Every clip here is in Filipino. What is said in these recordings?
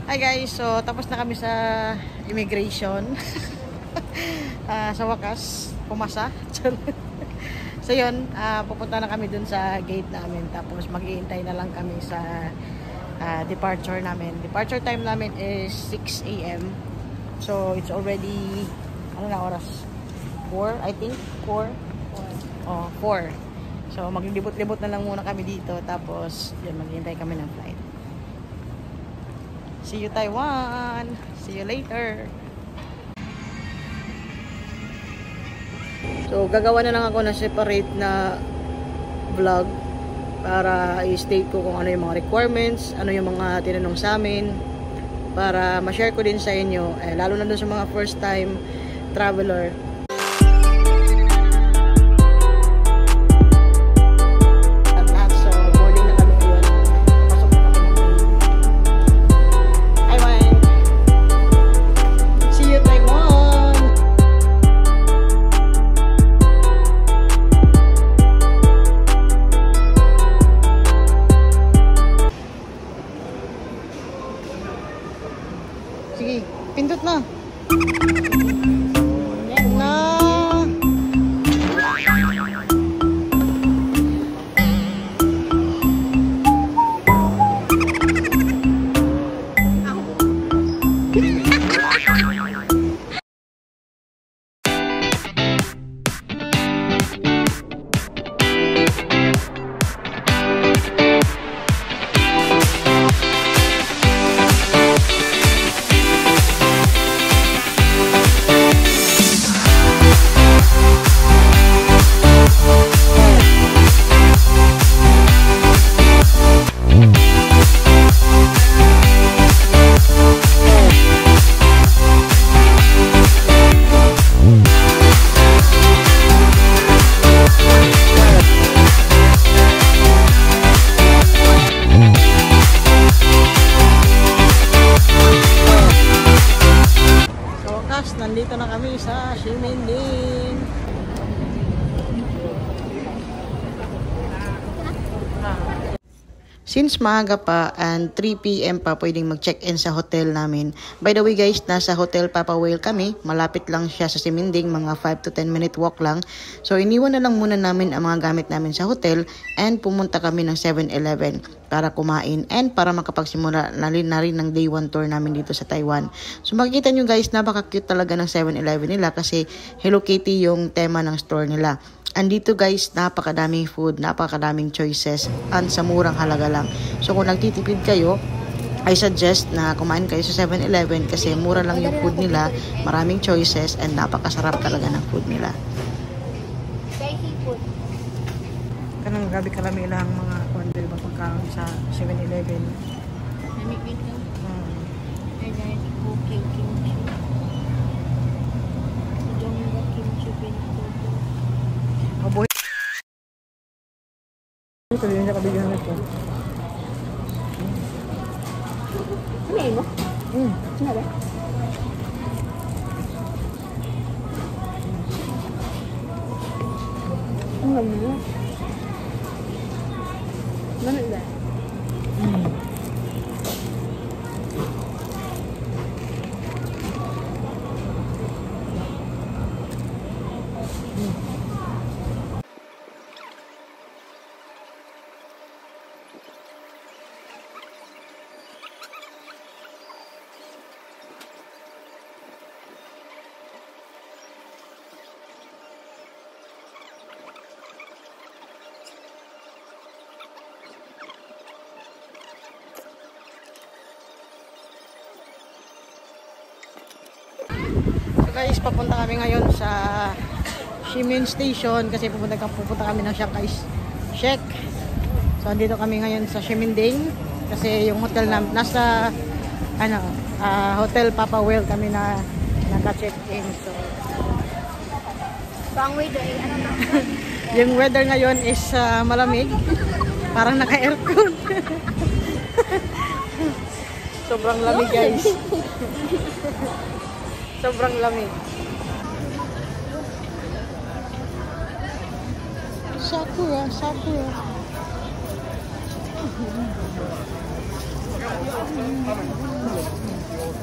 Hi guys, so tapos na kami sa immigration. Sa wakas, pumasa. So yun, pupunta na kami dun sa gate namin. Tapos mag-iintay na lang kami sa departure namin. Departure time namin is 6 AM. So it's already, ano na oras? 4, I think? 4? Oh, 4. So maglibot-libot na lang muna kami dito. Tapos yun, mag-iintay kami ng flight. See you Taiwan! See you later! So, gagawa na lang ako ng separate na vlog para i-state ko kung ano yung mga requirements, ano yung mga tinanong sa amin, para ma-share ko din sa inyo, lalo na dun sa mga first time traveler. Sige, pindot na. Yan na. Nandito na kami sa Ximending. Since maaga pa and 3 PM pa pwedeng mag-check-in sa hotel namin. By the way guys, nasa Hotel Papa Whale kami. Malapit lang siya sa Ximending, mga 5 to 10 minute walk lang. So iniwan na lang muna namin ang mga gamit namin sa hotel and pumunta kami ng 7-Eleven para kumain and para makapagsimula na rin ng day 1 tour namin dito sa Taiwan. So makikita nyo guys, napaka-cute talaga ng 7-Eleven nila kasi Hello Kitty yung tema ng store nila. Andito guys, napakadaming food, napakadaming choices, and sa murang halaga lang. So kung nagtitipid kayo, I suggest na kumain kayo sa 7-Eleven kasi mura lang yung food nila, maraming choices, and napakasarap talaga ng food nila. Kanang gabi karami lang mga kuwanda ba pagkaon sa 7-Eleven. Ito din siya kabigyan nito. Ano mo? Ano ba? Ang ganda mo. Ano ba? Guys, papunta kami ngayon sa Ximen Station kasi pupunta kami ng Shanghai Shek. So andito kami ngayon sa Ximending kasi yung hotel na nasa Hotel Papa Whale kami na naka-check-in. So yung weather ngayon is malamig. Parang naka-aircon. Sobrang lamig guys. Sobrang lamig. Sakura, sakura. So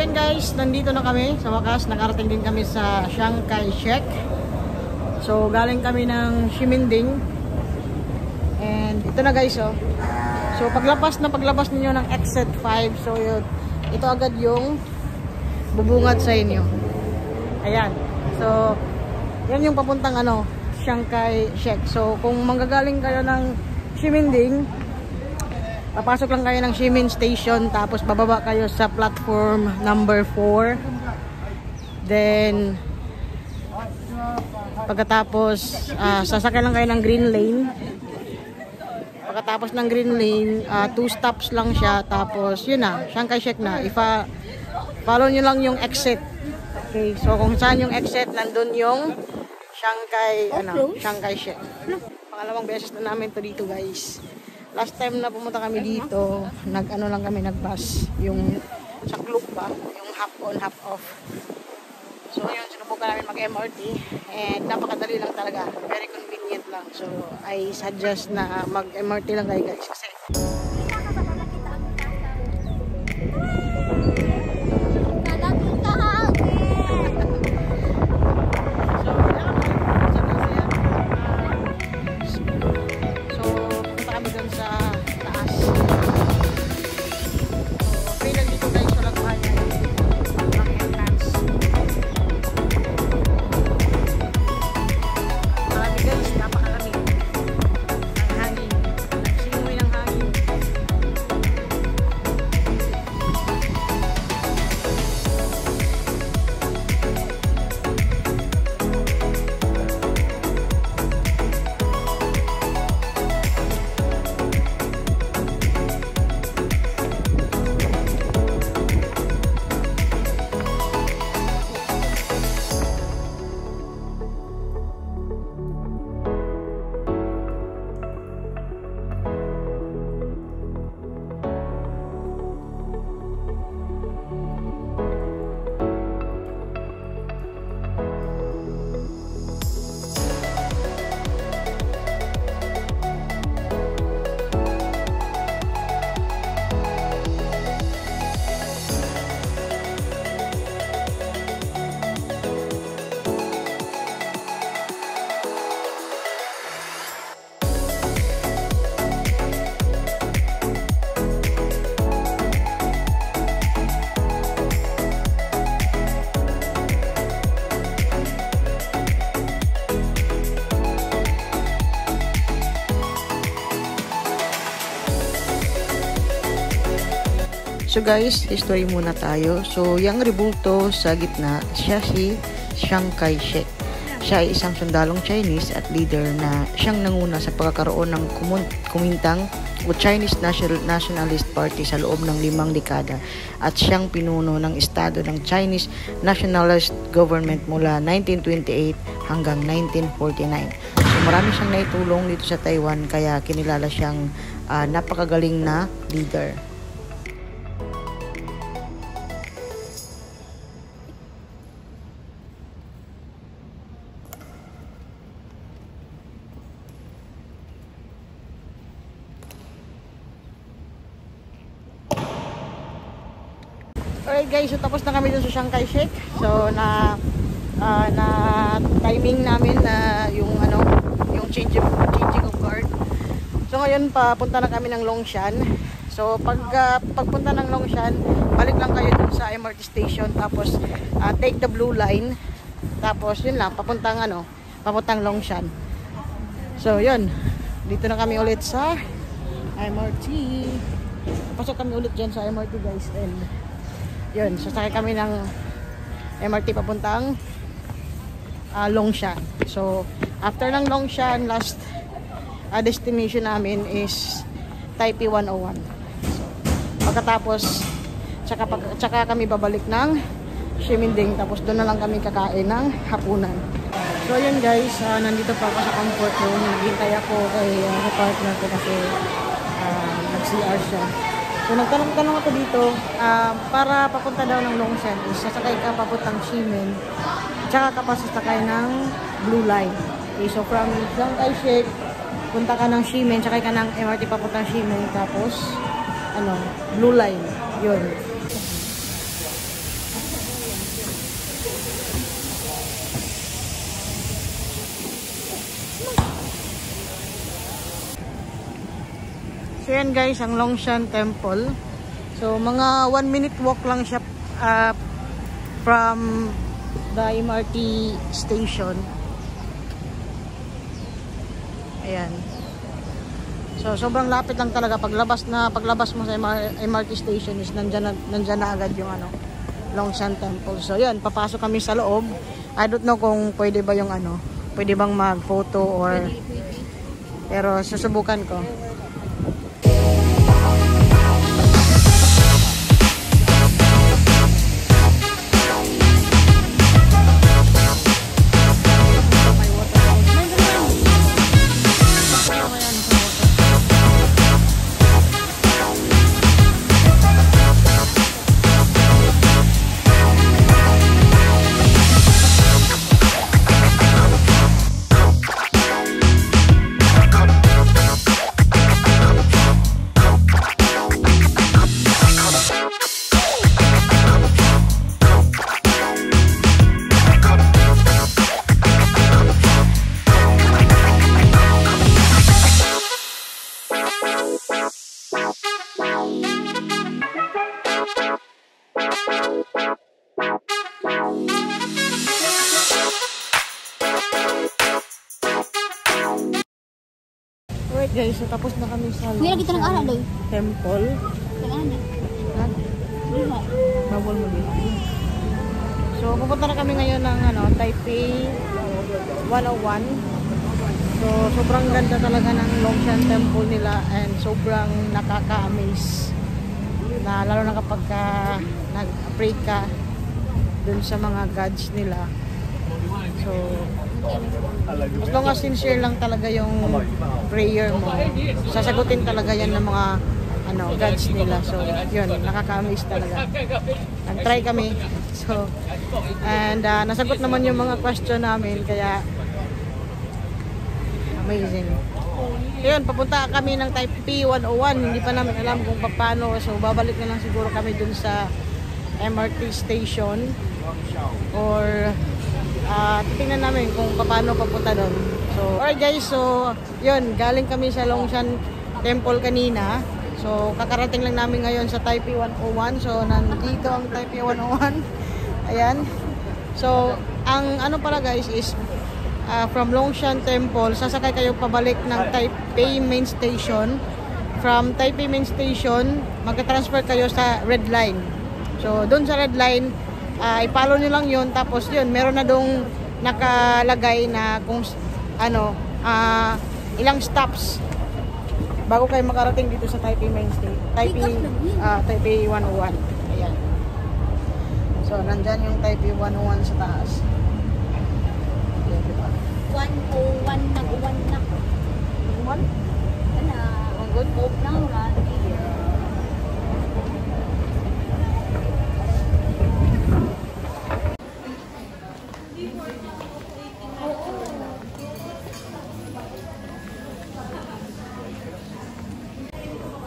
yan guys, nandito na kami. Sa wakas, nakarating din kami sa Chiang Kai-shek. So galing kami ng Ximending. And ito na guys, oh. So paglabas ninyo ng exit 5, so yun, ito agad yung bubungad sa inyo. Ayan. So yan yung papuntang Chiang Kai-shek. So kung manggagaling kayo ng Ximending, papasok lang kayo ng Ximin Station, tapos bababa kayo sa platform number 4. Then pagkatapos sasakay lang kayo ng Green Lane. Pagkatapos ng Green Lane, 2 stops lang siya, tapos yun na, Chiang Kai-shek na. Follow nyo lang yung exit. Okay, so kung saan yung exit, nandun yung Chiang Kai-shek. Pangalawang beses na namin to dito guys. Last time na pumunta kami dito, nag-bus, yung sa club ba, yung half on, half off. So ngayon, sinubukan namin mag-MRT, and napakadali lang talaga, very convenient lang. So I suggest na mag-MRT lang kayo guys, kasi so guys, history muna tayo. So, yung rebulto sa gitna, siya si Chiang Kai-shek. Siya ay isang sundalong Chinese at leader na siyang nanguna sa pagkakaroon ng kumintang o Chinese Nationalist Party sa loob ng 5 dekada. At siyang pinuno ng estado ng Chinese Nationalist Government mula 1928 hanggang 1949. So, marami siyang naitulong dito sa Taiwan, kaya kinilala siyang napakagaling na leader. Alright guys, so tapos na kami dun sa Chiang Kai-shek. So na timing namin na yung changing of guard. So ngayon papunta na kami ng Longshan. So pagpunta ng Longshan, balik lang kayo dun sa MRT station, tapos take the blue line. Tapos yun lang, papuntang Longshan. So yun, dito na kami ulit sa MRT. Pasok kami ulit dyan sa MRT guys, and yun, sasakay kami ng MRT papuntang Longshan. So after ng Longshan, last destination namin is Taipei 101. So, pagkatapos tsaka kami babalik ng Ximending, tapos doon na lang kami kakain ng hapunan. So yun guys, nandito pa ako sa comfort room. Naghintay ako kay partner ko kasi CR siya. So nagtanong-tanong ako dito, para papunta daw ng Longshan is sasakay ka papuntang Ximen, tsaka ka pa sasakay ng Blue Line. Okay, so from Chiang Kai-shek, punta ka ng Ximen, sakay ka ng MRT papuntang Ximen, tapos Blue Line. Yun. So yan guys, ang Longshan Temple. So mga 1 minute walk lang siya from the MRT station. Ayan. So sobrang lapit lang talaga. Paglabas mo sa MRT station is nandyan na agad yung Longshan Temple. So yan, papasok kami sa loob. I don't know kung pwede ba yung pwede bang mag-photo or pero susubukan ko. Alright guys, so tapos na kami sa temple. Bawal mo dito. So pupunta na kami ngayon ng Taipei 101. So sobrang ganda talaga ng Longshan Temple nila and sobrang nakaka-amaze. Na lalo na kapag nag-pray ka dun sa mga gods nila. So as long as sincere lang talaga yung prayer mo, sasagutin talaga yan ng mga gods nila. So yun, nakaka-amaze talaga. Nag-try kami. So and nasagot naman yung mga question namin, kaya amazing. Yun, papunta kami ng Taipei 101. Hindi pa namin alam kung paano. So babalik na lang siguro kami dun sa MRT station or titingnan namin kung paano papunta doon. So alright guys, so yun, galing kami sa Longshan Temple kanina. So kakarating lang namin ngayon sa Taipei 101. So nandito ang Taipei 101. Ayan. So ang pala guys is from Longshan Temple, sasakay kayo pabalik ng Taipei Main Station. From Taipei Main Station, magka-transfer kayo sa Red Line. So doon sa Red Line, i-follow nyo lang yun. Tapos yun, meron na dong nakalagay na kung ilang stops bago kayo makarating dito sa Taipei Main Station. Taipei 101. Ayan. So nandyan yung Taipei 101 sa taas. Ayan, diba? 101 na. 101? Ang good hope na nga.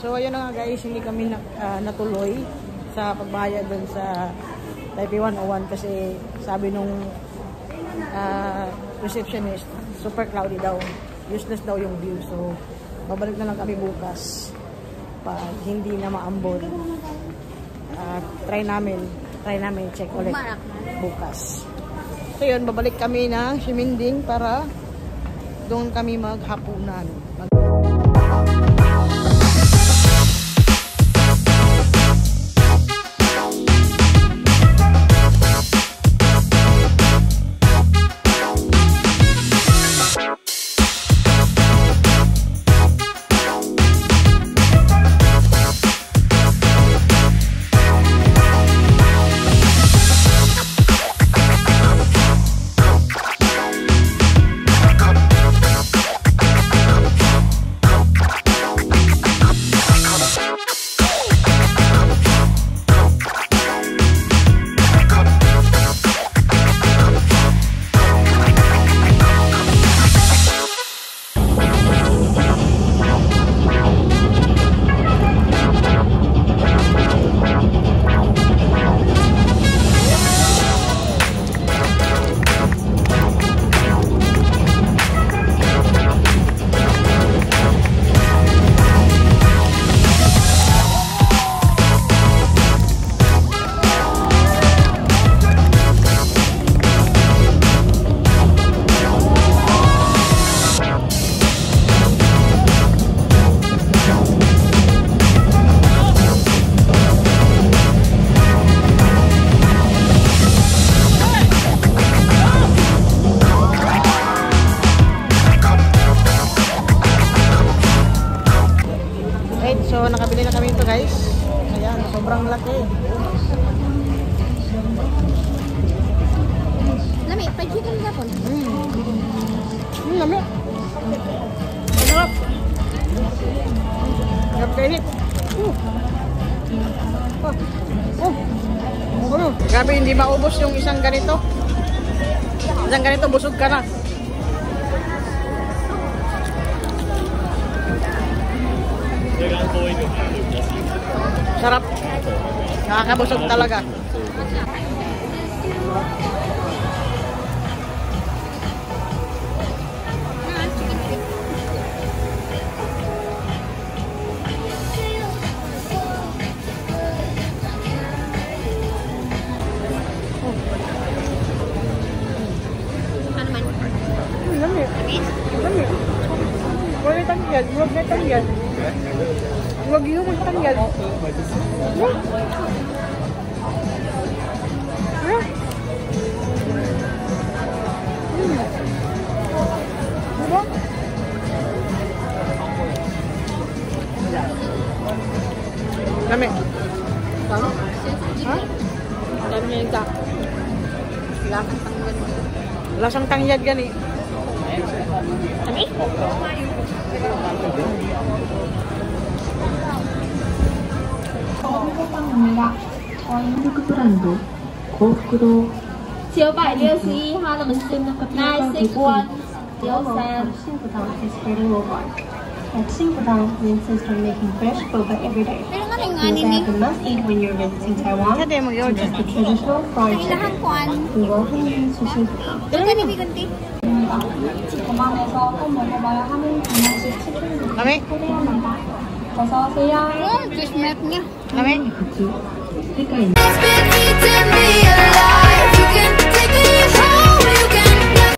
So ayun na nga guys, hindi kami natuloy sa pagbayad dun sa Taipei 101 kasi sabi nung receptionist, super cloudy daw, useless daw yung view. So babalik na lang kami bukas pag hindi na maambon. Try namin check ulit bukas. So yun, babalik kami ng Ximending para doon kami maghapunan. guys. Ayan, sobrang laki. Lami, pa-chicken na po. Lami. Sarap. Sarap kainit. Grabe, hindi maubos yung isang ganito. Isang ganito, busog ka na. Sarap. Nakakabusog talaga. Lami. Lami. Huwag na tanggad. Huwag na tanggad. Huwag yung magtanggad. Diba? Lami. Ha? Lami ka. Lasang tangyad gani. Lami?961号的门市961Xinbudang insists on making fresh boba every day. Pero nga rin nga Boba nini. is a must-eat when you're visiting Taiwan. Kada yung mag-order. It's the traditional fried Ang ilahan chicken. ko an. We welcome you to Xinbudang. Doon ka nimi kunti. 공항에서 꼭 먹어봐야 하는 중국식 치킨입니다. Lami. 코리아입니다. 어서 오세요. Oh, fish map niya. Lami. 스티커 있는 It's been eating me